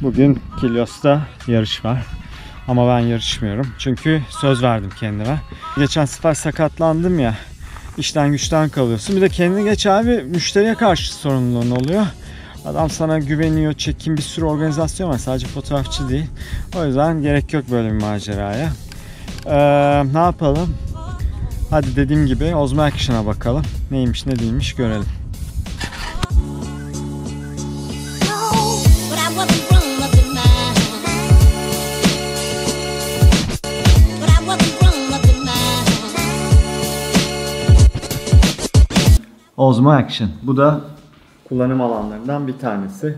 Bugün Kilyos'ta yarış var. Ama ben yarışmıyorum. Çünkü söz verdim kendime. Geçen sefer sakatlandım ya. İşten güçten kalıyorsun. Bir de kendine geç abi, müşteriye karşı sorumluluğun oluyor. Adam sana güveniyor, çekim, bir sürü organizasyon var. Sadece fotoğrafçı değil. O yüzden gerek yok böyle bir maceraya. Ne yapalım? Hadi dediğim gibi Ozmo Action'a bakalım. Neymiş ne değilmiş görelim. Ozmo Action. Bu da kullanım alanlarından bir tanesi.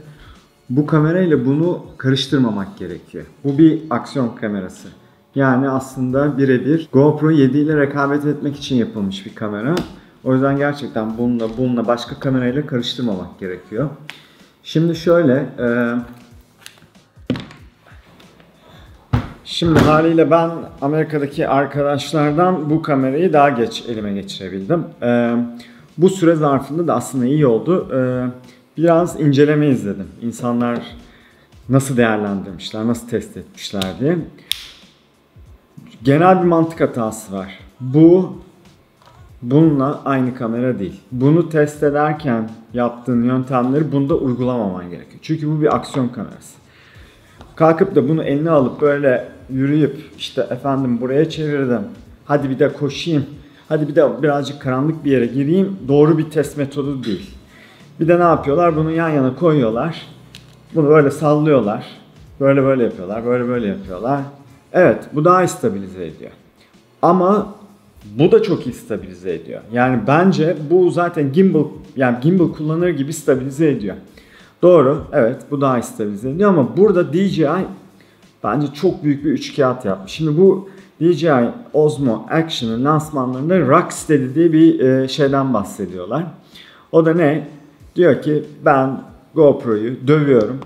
Bu kamerayla bunu karıştırmamak gerekiyor. Bu bir aksiyon kamerası. Yani aslında birebir GoPro 7 ile rekabet etmek için yapılmış bir kamera. O yüzden gerçekten bununla başka kamerayla karıştırmamak gerekiyor. Şimdi şöyle, şimdi haliyle ben Amerika'daki arkadaşlardan bu kamerayı daha geç elime geçirebildim. Bu süre zarfında da aslında iyi oldu. Biraz inceleme izledim. İnsanlar nasıl değerlendirmişler, nasıl test etmişler diye. Genel bir mantık hatası var. Bununla aynı kamera değil. Bunu test ederken yaptığın yöntemleri bunda uygulamaman gerekiyor. Çünkü bu bir aksiyon kamerası. Kalkıp da bunu eline alıp böyle yürüyüp işte efendim buraya çevirdim, hadi bir de koşayım, hadi bir de birazcık karanlık bir yere gireyim, doğru bir test metodu değil. Bir de ne yapıyorlar? Bunu yan yana koyuyorlar. Bunu böyle sallıyorlar. Böyle yapıyorlar, böyle yapıyorlar. Evet, bu daha iyi stabilize ediyor. Ama bu da çok iyi stabilize ediyor. Yani bence bu zaten gimbal kullanır gibi stabilize ediyor. Doğru, evet bu daha iyi stabilize ediyor ama burada DJI bence çok büyük bir üçkağıt yapmış. Şimdi bu DJI Osmo Action'ın lansmanlarında Rocksteady diye bir şeyden bahsediyorlar. O da ne? Diyor ki ben GoPro'yu dövüyorum,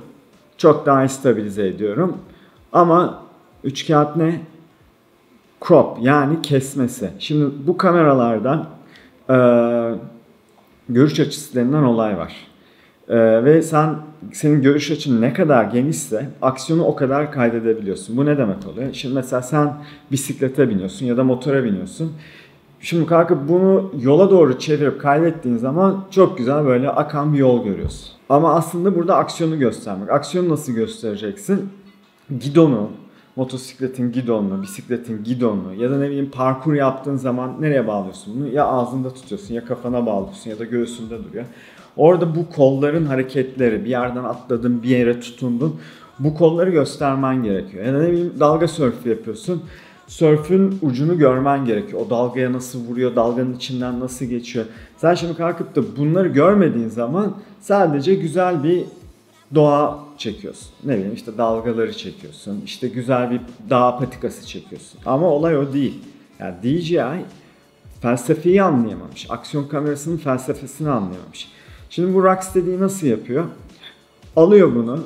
çok daha iyi stabilize ediyorum ama üçkağıt ne? Crop, yani kesmesi. Şimdi bu kameralardan görüş açısı denilen olay var. Ve senin görüş açın ne kadar genişse aksiyonu o kadar kaydedebiliyorsun. Bu ne demek oluyor? Şimdi mesela sen bisiklete biniyorsun ya da motora biniyorsun. Şimdi kalkıp bunu yola doğru çevirip kaydettiğin zaman çok güzel böyle akan bir yol görüyorsun. Ama aslında burada aksiyonu göstermek. Aksiyonu nasıl göstereceksin? Gidonu, motosikletin gidonunu, bisikletin gidonunu ya da ne bileyim parkur yaptığın zaman nereye bağlıyorsun bunu? Ya ağzında tutuyorsun ya kafana bağlıyorsun ya da göğsünde duruyor. Orada bu kolların hareketleri, bir yerden atladın, bir yere tutundun. Bu kolları göstermen gerekiyor. Ya da ne bileyim dalga sörfü yapıyorsun. Sörfün ucunu görmen gerekiyor. O dalgaya nasıl vuruyor, dalganın içinden nasıl geçiyor. Sen şimdi kalkıp da bunları görmediğin zaman sadece güzel bir doğa çekiyorsun. Ne bileyim işte dalgaları çekiyorsun. İşte güzel bir dağ patikası çekiyorsun. Ama olay o değil. Yani DJI felsefeyi anlayamamış. Aksiyon kamerasının felsefesini anlayamamış. Şimdi bu Rocksteady'yi nasıl yapıyor? Alıyor bunu.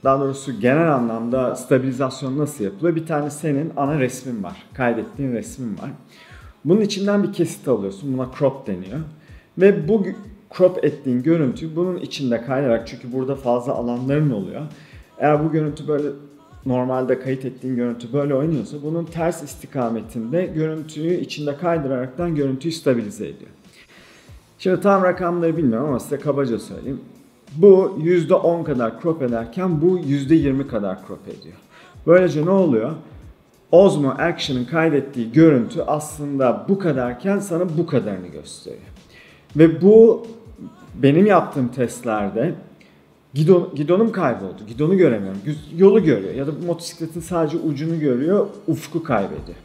Daha doğrusu genel anlamda stabilizasyon nasıl yapılıyor? Bir tane senin ana resmin var. Kaydettiğin resmin var. Bunun içinden bir kesit alıyorsun. Buna crop deniyor. Ve bu crop ettiğin görüntü bunun içinde kaynarak, çünkü burada fazla alanların oluyor. Eğer bu görüntü böyle normalde kayıt ettiğin görüntü böyle oynuyorsa bunun ters istikametinde görüntüyü içinde kaydıraraktan görüntüyü stabilize ediyor. Şimdi tam rakamları bilmiyorum ama size kabaca söyleyeyim. Bu %10 kadar crop ederken bu %20 kadar crop ediyor. Böylece ne oluyor? Osmo Action'ın kaydettiği görüntü aslında bu kadarken sana bu kadarını gösteriyor. Ve bu benim yaptığım testlerde gidonum kayboldu. Gidonu göremiyorum. Yolu görüyor ya da motosikletin sadece ucunu görüyor, ufku kaybediyor.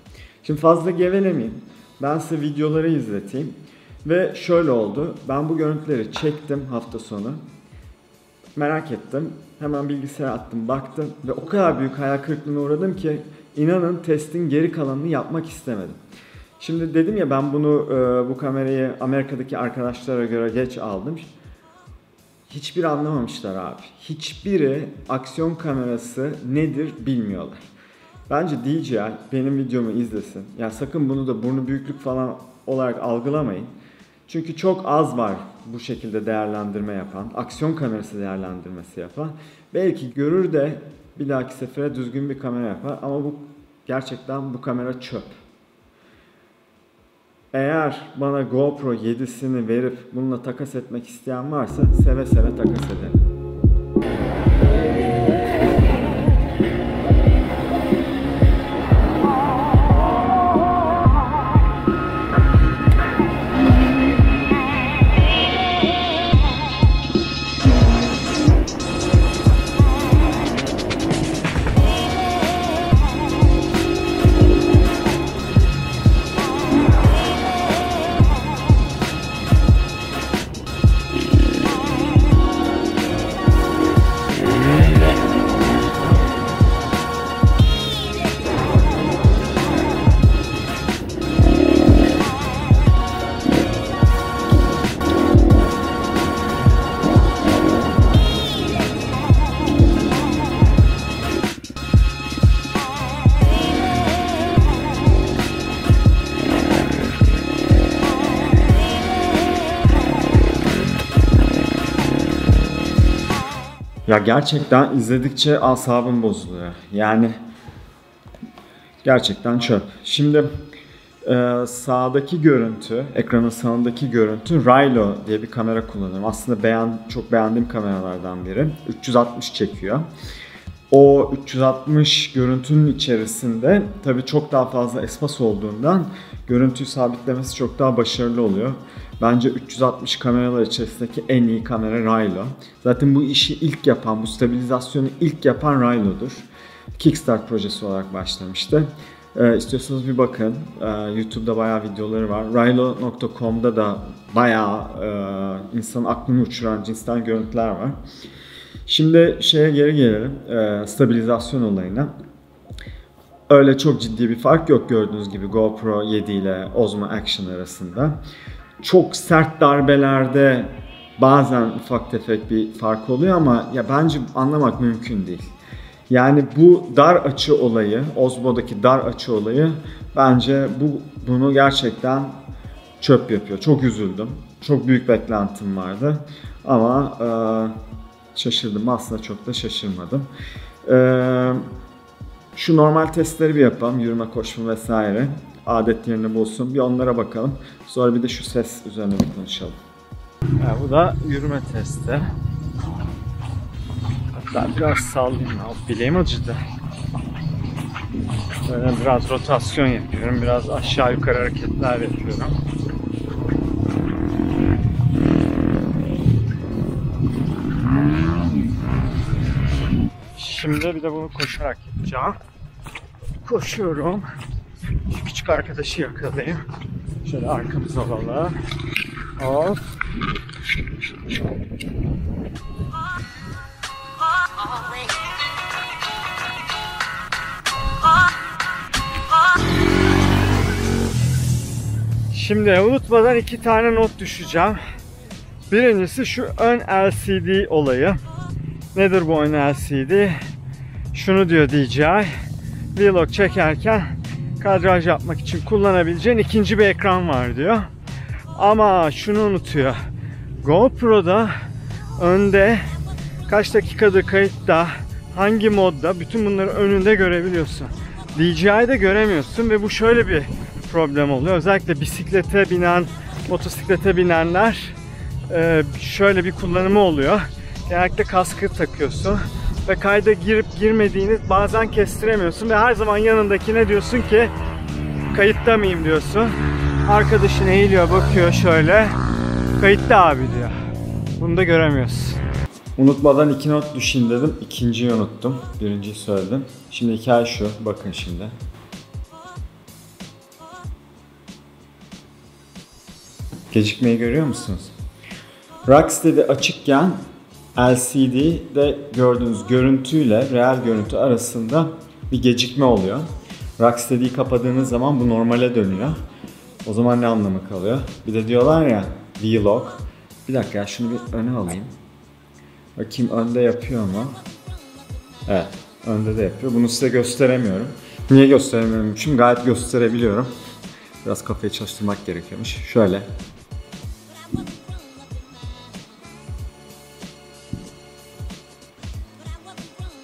Şimdi fazla gevelemeyeyim. Ben size videoları izleteyim. Ve şöyle oldu. Ben bu görüntüleri çektim hafta sonu. Merak ettim. Hemen bilgisayara attım, baktım ve o kadar büyük hayal kırıklığına uğradım ki inanın testin geri kalanını yapmak istemedim. Şimdi dedim ya ben bu kamerayı Amerika'daki arkadaşlara göre geç aldım. Hiçbiri anlamamışlar abi. Hiçbiri aksiyon kamerası nedir bilmiyorlar. Bence DJI benim videomu izlesin. Ya sakın bunu da burnu büyüklük falan olarak algılamayın. Çünkü çok az var bu şekilde değerlendirme yapan, aksiyon kamerası değerlendirmesi yapan belki görür de bir dahaki sefere düzgün bir kamera yapar ama bu gerçekten bu kamera çöp. Eğer bana GoPro 7'sini verip bununla takas etmek isteyen varsa seve seve takas ederim. Ya gerçekten izledikçe asabım bozuluyor. Yani gerçekten çöp. Şimdi sağdaki görüntü, ekranın sağındaki görüntü Rilo diye bir kamera kullanıyorum. Aslında çok beğendiğim kameralardan biri. 360 çekiyor. O 360 görüntünün içerisinde tabii çok daha fazla espas olduğundan görüntüyü sabitlemesi çok daha başarılı oluyor. Bence 360 kameralar içerisindeki en iyi kamera Rilo. Zaten bu işi ilk yapan, bu stabilizasyonu ilk yapan Rilo'dur. Kickstart projesi olarak başlamıştı. İstiyorsanız bir bakın. YouTube'da bayağı videoları var. Rilo.com'da da bayağı insanın aklını uçuran cinsten görüntüler var. Şimdi geri gelelim. Stabilizasyon olayına. Öyle çok ciddi bir fark yok gördüğünüz gibi GoPro 7 ile Osmo Action arasında. Çok sert darbelerde bazen ufak tefek bir fark oluyor ama ya bence anlamak mümkün değil. Yani bu dar açı olayı, Osmo'daki dar açı olayı bence bunu gerçekten çöp yapıyor. Çok üzüldüm. Çok büyük beklentim vardı. Ama şaşırdım. Aslında çok da şaşırmadım. Şu normal testleri bir yapalım. Yürüme, koşma vesaire. Adet yerini bulsun. Bir onlara bakalım. Sonra bir de şu ses üzerine bir konuşalım. Bu da yürüme testi. Hatta biraz sallayayım. Bileğim acıdı. Böyle biraz rotasyon yapıyorum. Biraz aşağı yukarı hareketler yapıyorum. Şimdi bir de bunu koşarak yapacağım. Koşuyorum. Şu küçük arkadaşı yakalayayım. Şöyle arkamıza alalım. Hop. Şimdi unutmadan 2 tane not düşeceğim. Birincisi şu ön LCD olayı. Nedir bu ön LCD? Şunu diyor DJI. Vlog çekerken kadraj yapmak için kullanabileceğin ikinci bir ekran var diyor. Ama şunu unutuyor. GoPro'da önde kaç dakikadır kayıtta, hangi modda, bütün bunları önünde görebiliyorsun. DJI'de göremiyorsun ve bu şöyle bir problem oluyor. Özellikle bisiklete binen, motosiklete binenler şöyle bir kullanımı oluyor. Genellikle kaskı takıyorsun ve kayda girip girmediğini bazen kestiremiyorsun ve her zaman yanındakine diyorsun ki kayıtta mıyım diyorsun. Arkadaşın eğiliyor, bakıyor şöyle, kayıtta abi diyor. Bunu da göremiyorsun. Unutmadan 2 not düşeyim dedim. İkinciyi unuttum. Birinciyi söyledim. Şimdi hikaye şu. Bakın şimdi. Gecikmeyi görüyor musunuz? Rocksteady açıkken LCD'de gördüğünüz görüntüyle real görüntü arasında bir gecikme oluyor. Rocksteady'yi kapadığınız zaman bu normale dönüyor. O zaman ne anlamı kalıyor? Bir de diyorlar ya Vlog. Bir dakika ya şunu bir öne alayım. Bakayım önde yapıyor mu? Evet, önde de yapıyor. Bunu size gösteremiyorum. Niye gösteremiyorum? Çünkü gayet gösterebiliyorum. Biraz kafayı çalıştırmak gerekiyormuş. Şöyle.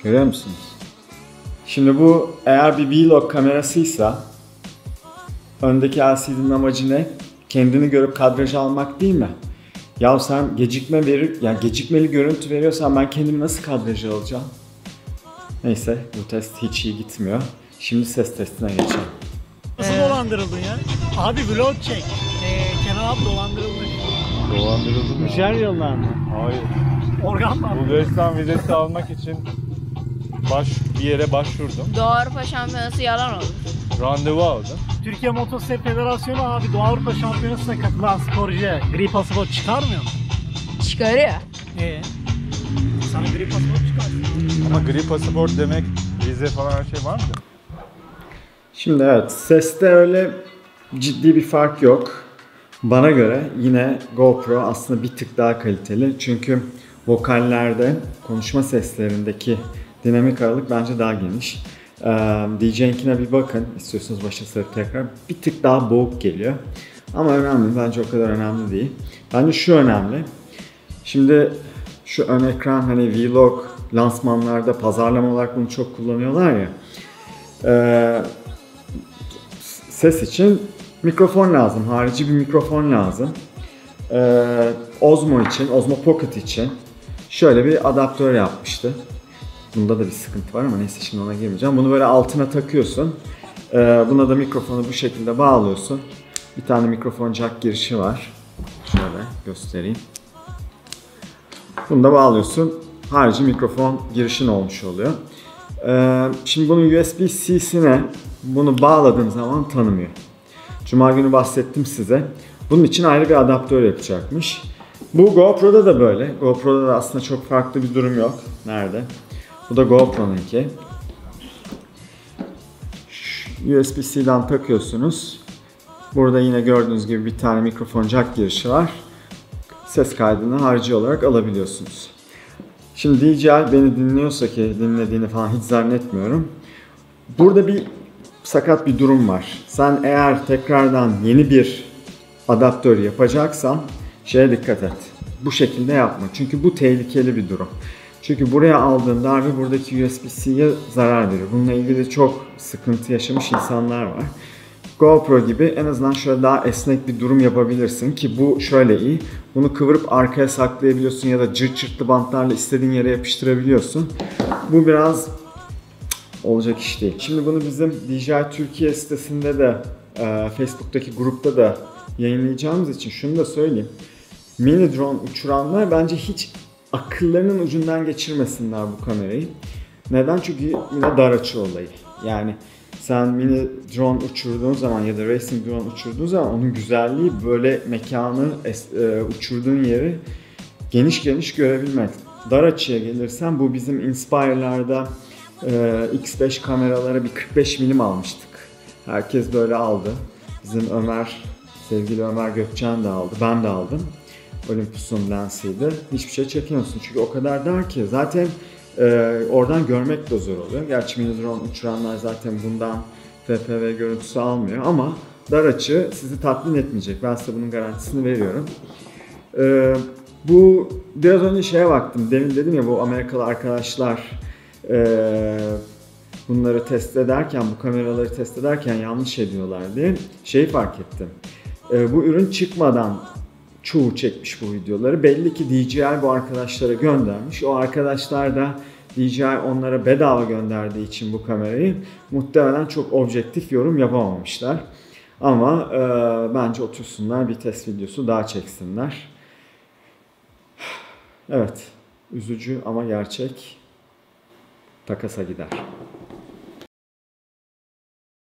Görüyor musunuz? Şimdi bu eğer bir vlog kamerasıysa öndeki LCD'nin amacı ne? Kendini görüp kadraj almak değil mi? Ya sen gecikmeli görüntü veriyorsan ben kendimi nasıl kadraja alacağım? Neyse bu test hiç iyi gitmiyor. Şimdi ses testine geçelim. Nasıl dolandırıldın ya? Abi vlog çek. Kenan abi dolandırıldı. Dolandırıldı mı? Üçer yıllar mı? Hayır. Organ mı? Bulgaristan vizesi almak için bir yere başvurdum. Doğu Avrupa Şampiyonası yalan olur. Randevu aldım. Türkiye Motosiklet Federasyonu abi Doğu Avrupa Şampiyonası'na katılan sporcuya gri pasaport çıkarmıyor mu? Çıkarıyor. Sana gri pasaport çıkarsın. Ama gri pasaport demek vize falan her şey var mı? Şimdi evet, seste öyle ciddi bir fark yok. Bana göre yine GoPro aslında bir tık daha kaliteli. Çünkü vokallerde, konuşma seslerindeki dinamik aralık bence daha geniş. DJ'inkine bir bakın istiyorsanız başa sarıp tekrar. Bir tık daha boğuk geliyor. Ama önemli, bence o kadar önemli değil. Bence şu önemli. Şimdi şu ön ekran hani vlog lansmanlarda pazarlama olarak bunu çok kullanıyorlar ya. Ses için mikrofon lazım, harici bir mikrofon lazım. Osmo için, Osmo Pocket için şöyle bir adaptör yapmıştı. Bunda da bir sıkıntı var ama neyse şimdi ona girmeyeceğim. Bunu böyle altına takıyorsun. Buna da mikrofonu bu şekilde bağlıyorsun. Bir tane mikrofon jack girişi var. Şöyle göstereyim. Bunu da bağlıyorsun. Harici mikrofon girişin olmuş oluyor. Şimdi bunun USB-C'sine bunu bağladığım zaman tanımıyor. Cuma günü bahsettim size. Bunun için ayrı bir adaptör yapacakmış. Bu GoPro'da da böyle. GoPro'da da aslında çok farklı bir durum yok. Nerede? Bu da GoPro'nunki. USB-C'den takıyorsunuz. Burada yine gördüğünüz gibi bir tane mikrofon jack girişi var. Ses kaydını harici olarak alabiliyorsunuz. Şimdi DJI beni dinliyorsa ki dinlediğini falan hiç zannetmiyorum. Burada bir sakat bir durum var. Sen eğer tekrardan yeni bir adaptör yapacaksan şeye dikkat et. Bu şekilde yapma. Çünkü bu tehlikeli bir durum. Çünkü buraya aldığın darbe buradaki USB-C'ye zarar verir. Bununla ilgili çok sıkıntı yaşamış insanlar var. GoPro gibi en azından şöyle daha esnek bir durum yapabilirsin ki bu şöyle iyi. Bunu kıvırıp arkaya saklayabiliyorsun ya da cırt cırtlı bantlarla istediğin yere yapıştırabiliyorsun. Bu biraz olacak iş değil. Şimdi bunu bizim DJI Türkiye sitesinde de Facebook'taki grupta da yayınlayacağımız için şunu da söyleyeyim. Mini drone uçuranlar bence hiç akıllarının ucundan geçirmesinler bu kamerayı. Neden? Çünkü yine dar açı olayı. Yani sen mini drone uçurduğun zaman ya da racing drone uçurduğun zaman onun güzelliği böyle mekanı, uçurduğun yeri geniş geniş görebilmek. Dar açıya gelirsen bu bizim Inspire'larda X5 kameralara bir 45 milim almıştık. Herkes böyle aldı. Bizim sevgili Ömer Gökçen de aldı. Ben de aldım. Olympus'un lensiydi. Hiçbir şey çekemiyorsun çünkü o kadar dar ki. Zaten oradan görmek de zor oluyor. Gerçi mini drone uçuranlar zaten bundan FPV görüntüsü almıyor ama dar açı sizi tatmin etmeyecek. Ben size bunun garantisini veriyorum. Bu biraz önce şeye baktım. Demin dedim ya bu Amerikalı arkadaşlar bunları test ederken, bu kameraları test ederken yanlış ediyorlar diye şeyi fark ettim. Bu ürün çıkmadan çoğu çekmiş bu videoları. Belli ki DJI bu arkadaşlara göndermiş. O arkadaşlar da DJI onlara bedava gönderdiği için bu kamerayı muhtemelen çok objektif yorum yapamamışlar. Ama bence otursunlar bir test videosu daha çeksinler. Evet, üzücü ama gerçek. Takasa gider.